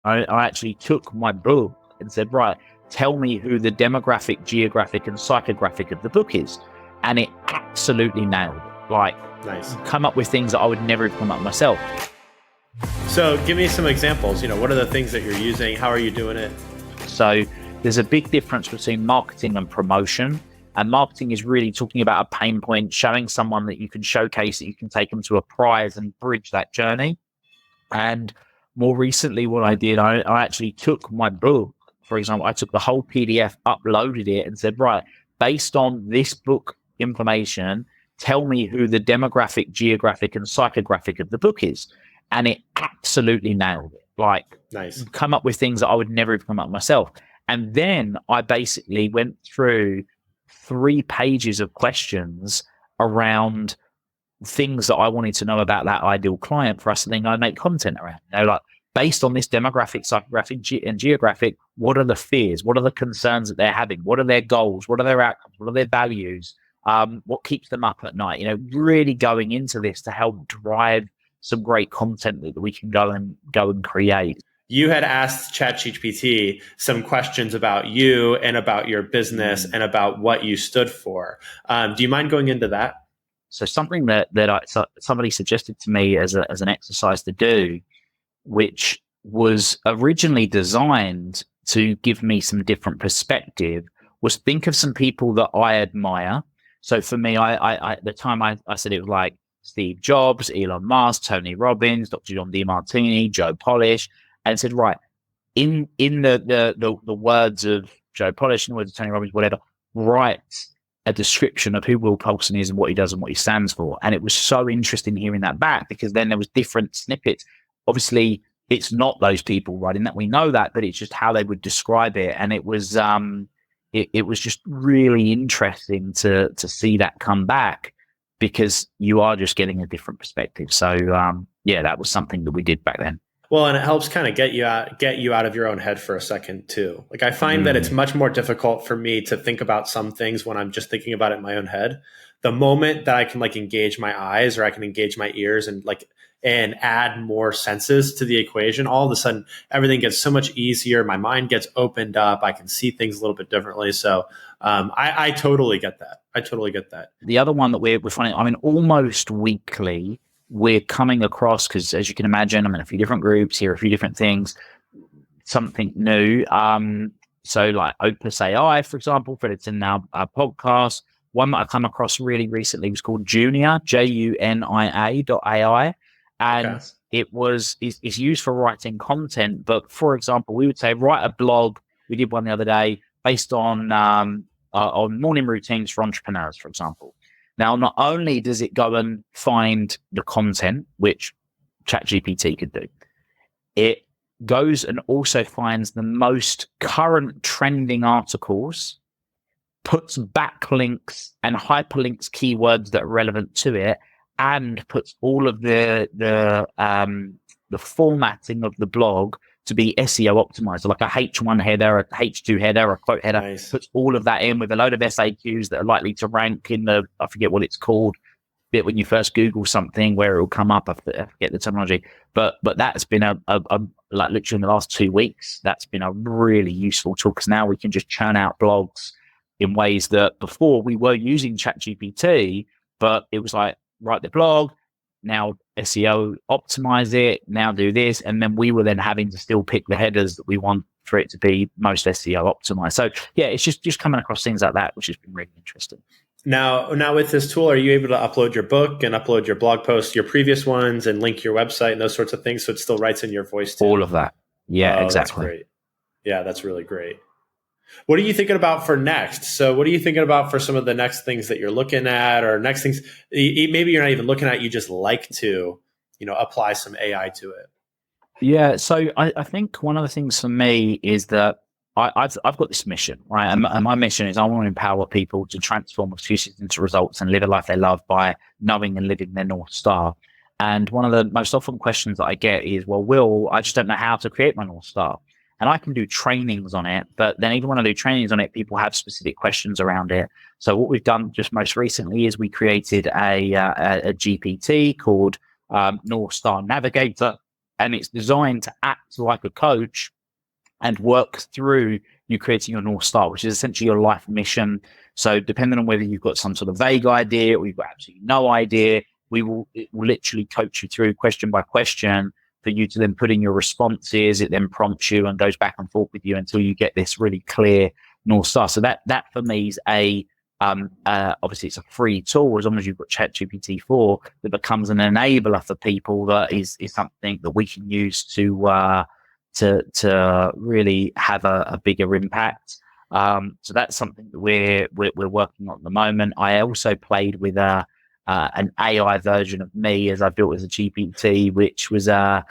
I actually took my book and said, right, tell me who the demographic, geographic, and psychographic of the book is. And it absolutely nailed it. Like, Nice. come up with things that I would never have come up with myself. So give me some examples. What are the things that you're using? How are you doing it? So there's a big difference between marketing and promotion. And marketing is really talking about a pain point, showing someone that you can showcase, that you can take them to a prize and bridge that journey. And more recently, what I did, I actually took my book, for example, I took the whole PDF, uploaded it, and said, right, based on this book information, tell me who the demographic, geographic, and psychographic of the book is. And it absolutely nailed it. Like, Nice. come up with things that I would never have come up with myself. And then I basically went through 3 pages of questions around things that I wanted to know about that ideal client for us, and then I make content around. Like, based on this demographic, psychographic, and geographic, what are the fears? What are the concerns that they're having? What are their goals? What are their outcomes? What are their values? What keeps them up at night? Really going into this to help drive some great content that we can go and create. You had asked ChatGPT some questions about you and about your business and about what you stood for. Do you mind going into that? So something that somebody suggested to me as an exercise to do, which was originally designed to give me some different perspective, was think of some people that I admire. So for me, I at the time I said it was like Steve Jobs, Elon Musk, Tony Robbins, Dr. John DeMartini, Joe Polish, and said, right, in the words of Joe Polish, in the words of Tony Robbins, whatever, write a description of who Will Polston is and what he does and what he stands for. And it was so interesting hearing that back, because then there was different snippets. Obviously, it's not those people writing that, we know that, but it's just how they would describe it. And it was it was just really interesting to see that come back, because you are just getting a different perspective. So that was something that we did back then. Well, and it helps kind of get you out of your own head for a second too. Like, I find that it's much more difficult for me to think about some things when I'm just thinking about it in my own head. The moment that I can engage my eyes, or I can engage my ears and add more senses to the equation, all of a sudden everything gets so much easier. My mind gets opened up. I can see things a little bit differently. So I totally get that. The other one that we're finding, almost weekly, we're coming across, because as you can imagine, I'm in a few different groups, hear a few different things, something new. So like Opus AI, for example, for it's in our podcast. One that I come across really recently was called Junia, JUNIA.ai. And it's used for writing content. But for example, we would say, write a blog. We did one the other day based on morning routines for entrepreneurs, for example. Now, not only does it go and find the content, which ChatGPT could do, it goes and also finds the most current trending articles, puts backlinks and hyperlinks, keywords that are relevant to it, and puts all of the formatting of the blog to be SEO optimized, so like a H1 header, a H2 header, a quote header. Nice. Puts all of that in with a load of FAQs that are likely to rank in the, I forget what it's called, bit when you first Google something where it will come up. I forget the terminology, but that's been a like literally in the last 2 weeks, that's been a really useful tool, because now we can just churn out blogs in ways that before we were using ChatGPT, but it was like, write the blog, now SEO optimize it, now do this, and then we were then having to still pick the headers that we want for it to be most SEO optimized. So yeah, it's just coming across things like that, which has been really interesting. Now with this tool, are you able to upload your book and upload your blog posts, your previous ones, and link your website and those sorts of things, so it still writes in your voice too? All of that. Yeah, exactly. That's great. Yeah, that's really great. What are you thinking about for next? So what are you thinking about for some of the next things that you're looking at, or next things maybe you're not even looking at, you just like to, apply some AI to it? Yeah. So I think one of the things for me is that I've got this mission, right? And my mission is I want to empower people to transform excuses into results and live a life they love by knowing and living their North Star. And one of the most often questions that I get is, well, Will, I just don't know how to create my North Star. And I can do trainings on it, but then even when I do trainings on it, people have specific questions around it. So what we've done just most recently is we created a GPT called North Star Navigator. and it's designed to act like a coach and work through you creating your North Star, which is essentially your life mission. So depending on whether you've got some sort of vague idea or you've got absolutely no idea, it will literally coach you through question by question for you to then put in your responses. It then prompts you and goes back and forth with you until you get this really clear North Star. So that for me is obviously it's a free tool. As long as you've got ChatGPT 4, that becomes an enabler for people. That is something that we can use to really have a bigger impact. So that's something that we're working on at the moment. I also played with an AI version of me as I built as a GPT, which was it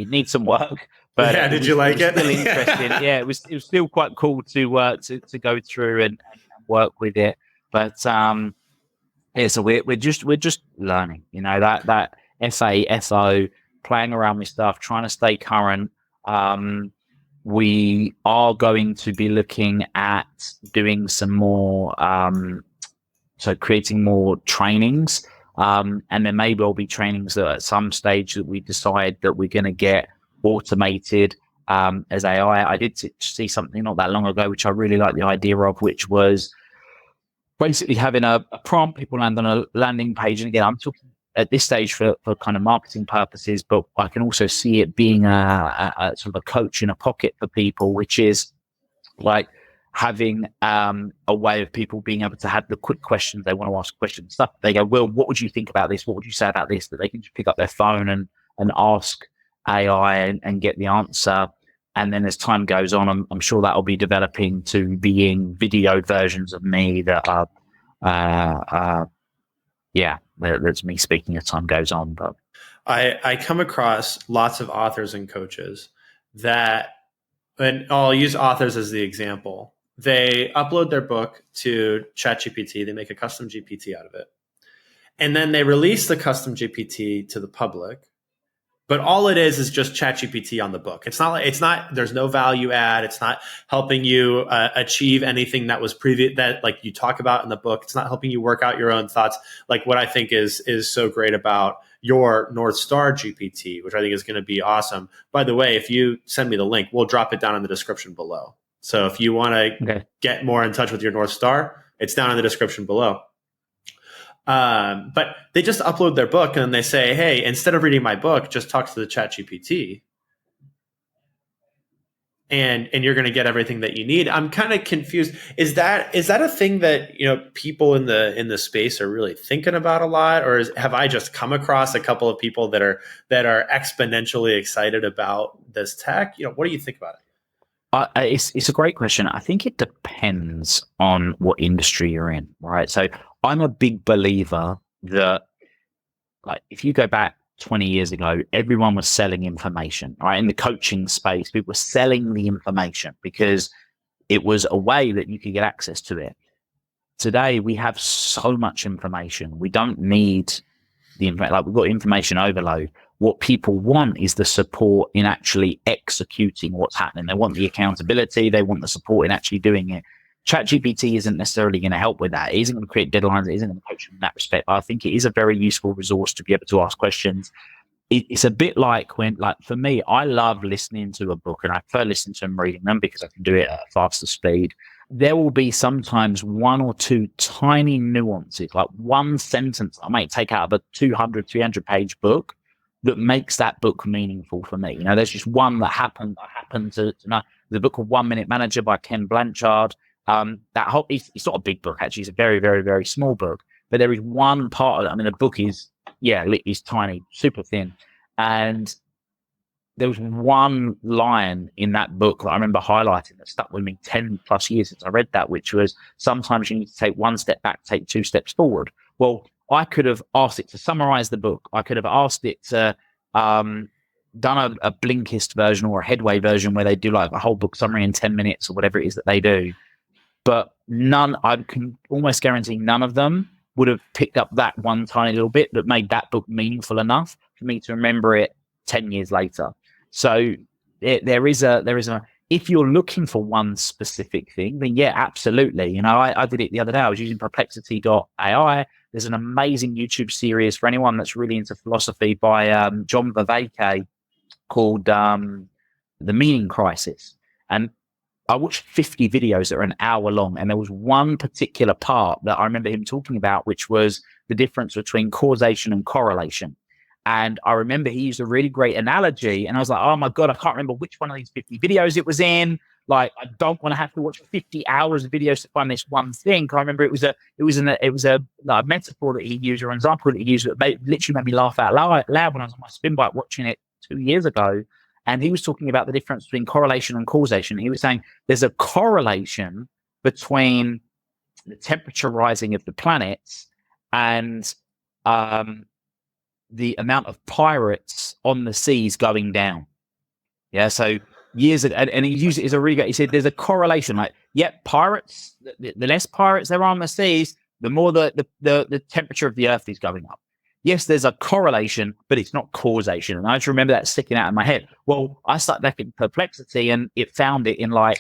needs some work. But yeah, did you like it? Still interesting. Yeah, it was still quite cool to go through and work with it. But yeah, so we're just learning. You know, that FO, playing around with stuff, trying to stay current. We are going to be looking at doing some more, so creating more trainings, and then maybe there'll be trainings that at some stage that we decide that we're going to get automated as AI. I did see something not that long ago, which I really like the idea of, which was basically having a prompt, people land on a landing page. And again, I'm talking at this stage for kind of marketing purposes, but I can also see it being a sort of a coach in a pocket for people, which is like having a way of people being able to have the quick questions they want to ask, questions, stuff. They go, well, what would you think about this? What would you say about this? That they can just pick up their phone and ask AI and get the answer. And then as time goes on, I'm sure that'll be developing to being video versions of me that are, that's me speaking as time goes on. But I come across lots of authors and coaches that, and I'll use authors as the example. They upload their book to ChatGPT. They make a custom GPT out of it. And then they release the custom GPT to the public. But all it is just ChatGPT on the book. There's no value add. It's not helping you achieve anything that was previous, that like you talk about in the book. It's not helping you work out your own thoughts. Like what I think is so great about your North Star GPT, which I think is going to be awesome. By the way, if you send me the link, we'll drop it down in the description below. So if you want to get more in touch with your North Star, it's down in the description below. But they just upload their book and they say, hey, instead of reading my book, just talk to the ChatGPT. And you're going to get everything that you need. I'm kind of confused. Is that a thing that, you know, people in the space are really thinking about a lot, or have I just come across a couple of people that are exponentially excited about this tech? You know, what do you think about it? It's a great question. I think it depends on what industry you're in, right? So I'm a big believer that, like, if you go back 20 years ago, everyone was selling information, right? In the coaching space, people were selling the information because it was a way that you could get access to it. Today, we have so much information. We don't need we've got information overload. What people want is the support in actually executing what's happening. They want the accountability. They want the support in actually doing it. ChatGPT isn't necessarily going to help with that. It isn't going to create deadlines. It isn't going to coach in that respect. But I think it is a very useful resource to be able to ask questions. It's a bit like when, like for me, I love listening to a book and I prefer listening to them reading them because I can do it at a faster speed. There will be sometimes one or two tiny nuances, like one sentence I might take out of a 200, 300 page book that makes that book meaningful for me. You know, there's just one that I happen to know. The book of 1 Minute Manager by Ken Blanchard. It's not a big book, actually. It's a very, very, very small book. But there is one part of it. I mean, the book is tiny, super thin. And there was one line in that book that I remember highlighting that stuck with me 10 plus years since I read that, which was sometimes you need to take one step back, take 2 steps forward. Well, I could have asked it to summarize the book. I could have asked it to done a Blinkist version or a Headway version where they do like a whole book summary in 10 minutes or whatever it is that they do. But I can almost guarantee none of them would have picked up that one tiny little bit that made that book meaningful enough for me to remember it 10 years later. So there is a, if you're looking for one specific thing, then yeah, absolutely. You know, I did it the other day. I was using perplexity.ai. there's an amazing YouTube series for anyone that's really into philosophy by John Vervaeke called The Meaning Crisis. And I watched 50 videos that are an hour long, and there was one particular part that I remember him talking about, which was the difference between causation and correlation. And I remember he used a really great analogy, and I was like, oh my God, I can't remember which one of these 50 videos it was in. Like, I don't want to have to watch 50 hours of videos to find this one thing. I remember it was a metaphor that he used, or an example that he used that literally made me laugh out loud when I was on my spin bike watching it 2 years ago. And he was talking about the difference between correlation and causation. He was saying there's a correlation between the temperature rising of the planets and the amount of pirates on the seas going down. Yeah, so years ago, and he used it as a really. He said there's a correlation. Like, pirates. The less pirates there are on the seas, the more the temperature of the Earth is going up. Yes, there's a correlation, but it's not causation. And I just remember that sticking out in my head. Well, I started back in Perplexity, and it found it in like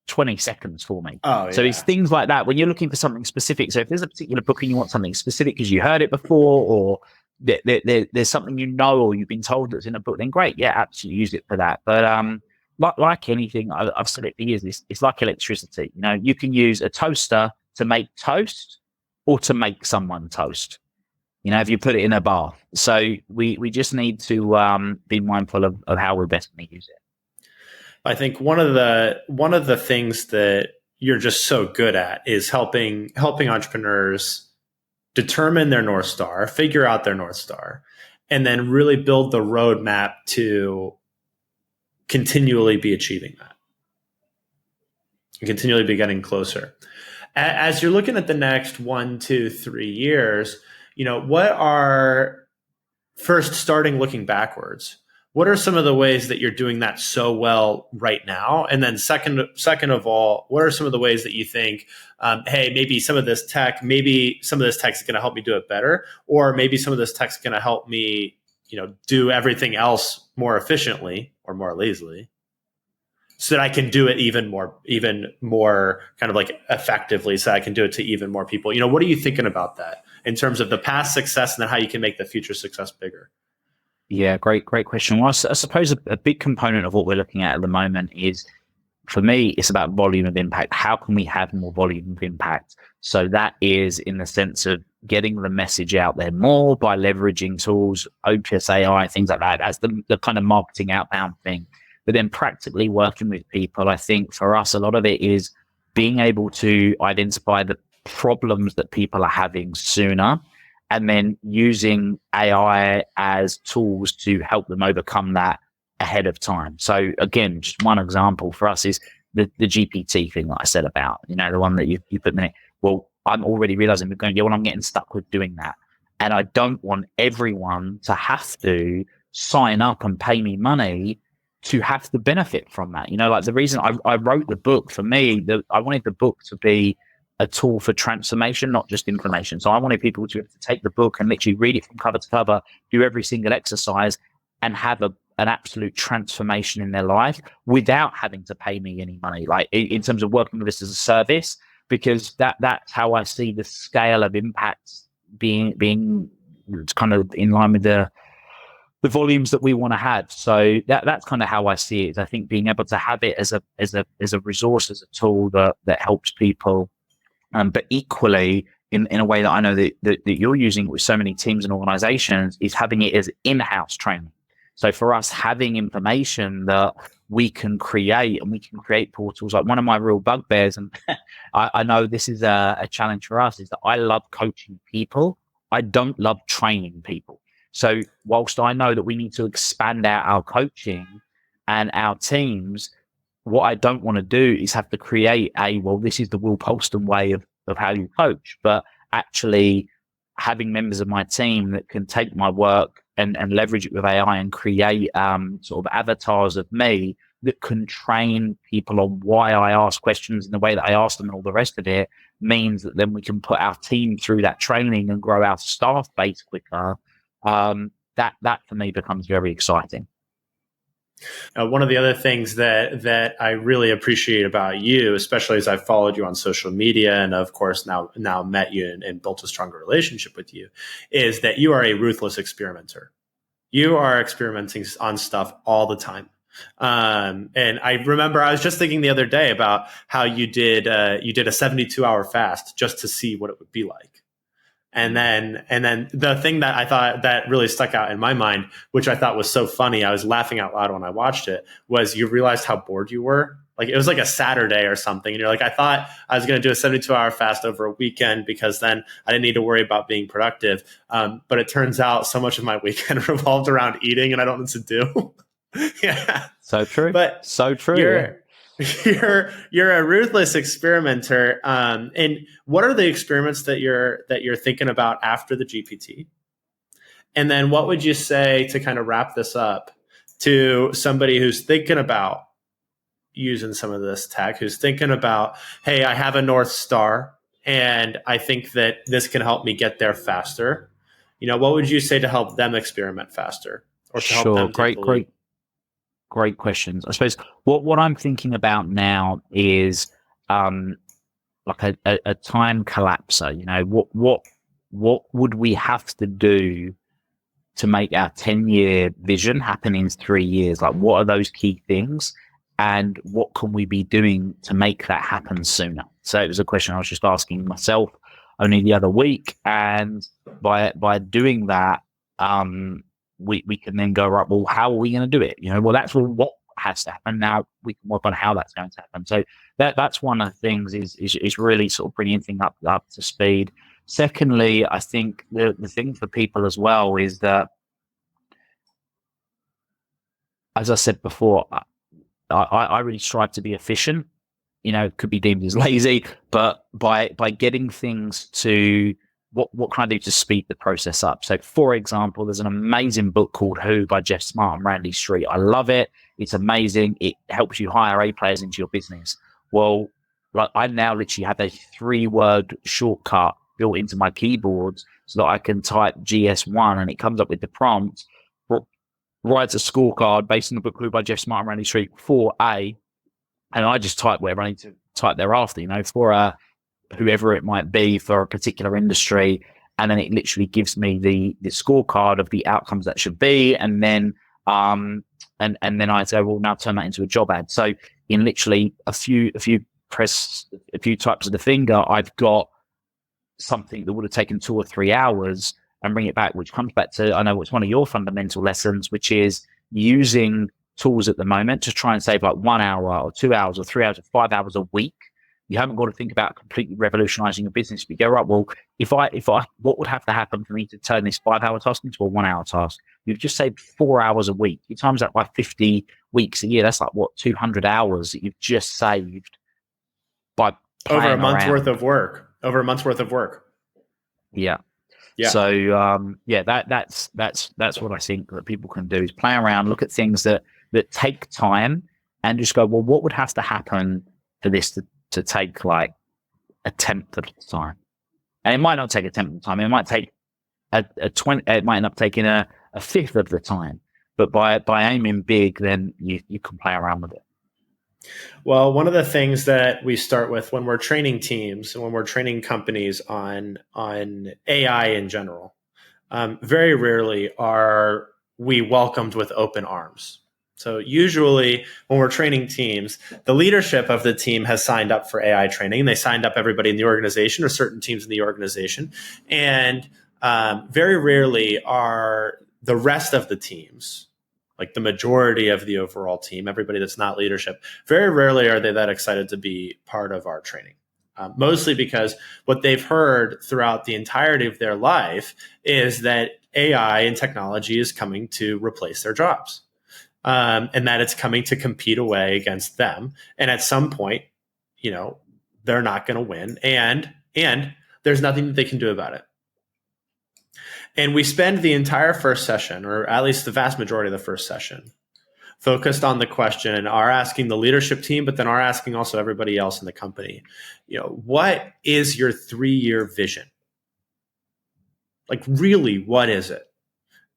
20 seconds for me. Oh, so it's things like that when you're looking for something specific. So if there's a particular book and you want something specific because you heard it before, or there's something or you've been told that's in a book, then great, absolutely use it for that. But like anything, I've said it for years, it's like electricity. You can use a toaster to make toast or to make someone toast, if you put it in a bath. So we just need to be mindful of how we're best going to use it. I think one of the things that you're just so good at is helping entrepreneurs determine their North Star, figure out their North Star, and then really build the roadmap to continually be achieving that and continually be getting closer. As you're looking at the next 1, 2, 3 years, what are, first starting looking backwards, what are some of the ways that you're doing that so well right now? And then second of all, what are some of the ways that you think, hey, maybe some of this tech is going to help me do it better, or maybe some of this tech is going to help me, do everything else more efficiently or more lazily, so that I can do it even more kind of like effectively, so I can do it to even more people. What are you thinking about that in terms of the past success and then how you can make the future success bigger? Yeah, great question. Well, I suppose a big component of what we're looking at the moment is, for me, it's about volume of impact. How can we have more volume of impact? So that is in the sense of getting the message out there more by leveraging tools, Opus AI, things like that, as the kind of marketing outbound thing. But then practically working with people, I think for us, a lot of it is being able to identify the problems that people are having sooner, and then using AI as tools to help them overcome that ahead of time. So again, just one example for us is the GPT thing that I said about, the one that you put in it. Well, I'm already realizing I'm getting stuck with doing that. And I don't want everyone to have to sign up and pay me money to have the benefit from that. Like the reason I wrote the book, for me, I wanted the book to be a tool for transformation, not just information. So I wanted people to have to take the book and literally read it from cover to cover, do every single exercise, and have an absolute transformation in their life without having to pay me any money, like in terms of working with this as a service, because that's how I see the scale of impact being kind of in line with the volumes that we want to have. So that's kind of how I see it. I think being able to have it as a resource, as a tool that helps people. But equally, in a way that I know that you're using with so many teams and organizations, is having it as in-house training. So for us, having information that we can create, and we can create portals. Like one of my real bugbears, and I know this is a challenge for us, is that I love coaching people. I don't love training people. So whilst I know that we need to expand out our coaching and our teams, what I don't want to do is have to create this is the Will Polston way of how you coach, but actually having members of my team that can take my work and leverage it with AI and create sort of avatars of me that can train people on why I ask questions in the way that I ask them and all the rest of it, means that then we can put our team through that training and grow our staff base quicker. That for me becomes very exciting. One of the other things that I really appreciate about you, especially as I've followed you on social media and of course now met you and built a stronger relationship with you, is that you are a ruthless experimenter. You are experimenting on stuff all the time. And I remember I was just thinking the other day about how you did a 72-hour fast just to see what it would be like. And then the thing that I thought that really stuck out in my mind, which I thought was so funny, I was laughing out loud when I watched it, was you realized how bored you were. Like it was like a Saturday or something. And you're like, I thought I was going to do a 72-hour fast over a weekend because then I didn't need to worry about being productive. But it turns out so much of my weekend revolved around eating and I don't know what to do. Yeah. So true. But so true. You're a ruthless experimenter. And what are the experiments that you're thinking about after the GPT? And then what would you say to kind of wrap this up to somebody who's thinking about using some of this tech, who's thinking about, hey, I have a North Star and I think that this can help me get there faster. What would you say to help them experiment faster or to help them take the lead? Great questions. I suppose what I'm thinking about now is like a time collapser. What would we have to do to make our 10-year vision happen in 3 years? Like, what are those key things, and what can we be doing to make that happen sooner? So it was a question I was just asking myself only the other week, and by doing that, we can then go, right, well, how are we going to do it? Well, that's what has to happen. Now we can work on how that's going to happen. So that's one of the things is really sort of bringing things up to speed. Secondly, I think the thing for people as well is that, as I said before, I really strive to be efficient. It could be deemed as lazy, but by getting things to what can I do to speed the process up? So, for example, there's an amazing book called Who by Jeff Smart and Randy Street. I love it. It's amazing. It helps you hire A players into your business. Well, like I now literally have a 3-word shortcut built into my keyboard so that I can type GS1 and it comes up with the prompt, writes a scorecard based on the book Who by Jeff Smart and Randy Street for A, and I just type whatever I need to type thereafter, for whoever it might be for a particular industry. And then it literally gives me the scorecard of the outcomes that should be. And then, and then I say, well, now turn that into a job ad. So in literally a few types of the finger, I've got something that would have taken 2 or 3 hours and bring it back, which comes back to, I know it's one of your fundamental lessons, which is using tools at the moment to try and save like 1 hour or 2 hours or 3 hours or 5 hours a week. You haven't got to think about completely revolutionizing your business. But you go, right, well, if I, what would have to happen for me to turn this 5-hour task into a 1-hour task? You've just saved 4 hours a week. You times that by 50 weeks a year. That's like 200 hours that you've just saved by over a month's around. worth of work. Over a month's worth of work. Yeah. Yeah. So that's what I think that people can do is play around, look at things that take time, and just go, well, what would have to happen for this to take like a tenth of the time? And it might not take a tenth of the time. It might take a 20. It might end up taking a fifth of the time. But by aiming big, then you can play around with it. Well, one of the things that we start with when we're training teams and when we're training companies on AI in general, very rarely are we welcomed with open arms. So usually when we're training teams, the leadership of the team has signed up for AI training. They signed up everybody in the organization or certain teams in the organization. And very rarely are the rest of the teams, like the majority of the overall team, everybody that's not leadership, very rarely are they that excited to be part of our training. Mostly because what they've heard throughout the entirety of their life is that AI and technology is coming to replace their jobs. And that it's coming to compete away against them. And at some point, they're not going to win. And there's nothing that they can do about it. And we spend the entire first session, or at least the vast majority of the first session, focused on the question and are asking the leadership team, but then are asking also everybody else in the company, what is your 3-year vision? Like, really, what is it?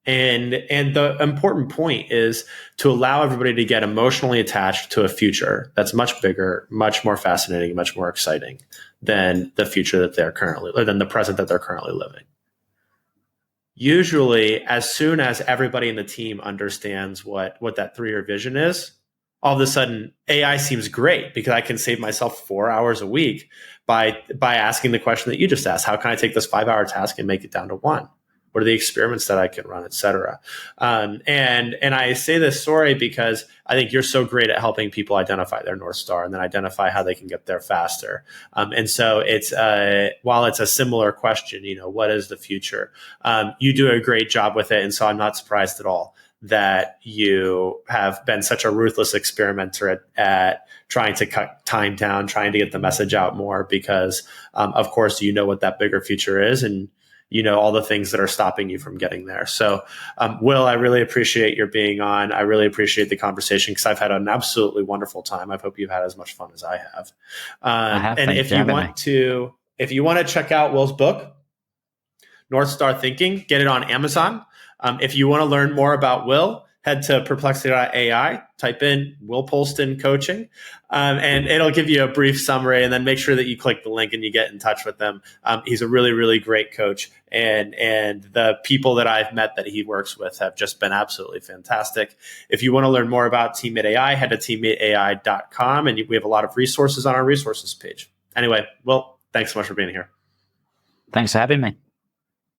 And the important point is to allow everybody to get emotionally attached to a future that's much bigger, much more fascinating, much more exciting than the future that they're currently, or than the present that they're currently living. Usually, as soon as everybody in the team understands what that 3-year vision is, all of a sudden AI seems great because I can save myself 4 hours a week by asking the question that you just asked. How can I take this 5-hour task and make it down to 1? What are the experiments that I can run, et cetera? And I say this story because I think you're so great at helping people identify their North Star and then identify how they can get there faster. And so it's while it's a similar question, what is the future? You do a great job with it, and so I'm not surprised at all that you have been such a ruthless experimenter at trying to cut time down, trying to get the message out more, because of course you know what that bigger future is, and you know all the things that are stopping you from getting there. So, Will, I really appreciate your being on. I really appreciate the conversation because I've had an absolutely wonderful time. I hope you've had as much fun as I have. And if you want to check out Will's book, North Star Thinking, get it on Amazon. If you want to learn more about Will, head to perplexity.ai, type in Will Polston coaching, and it'll give you a brief summary, and then make sure that you click the link and you get in touch with them. He's a really, really great coach, and the people that I've met that he works with have just been absolutely fantastic. If you want to learn more about Teammate AI, head to teammateai.com, and we have a lot of resources on our resources page. Anyway, Will, thanks so much for being here. Thanks for having me.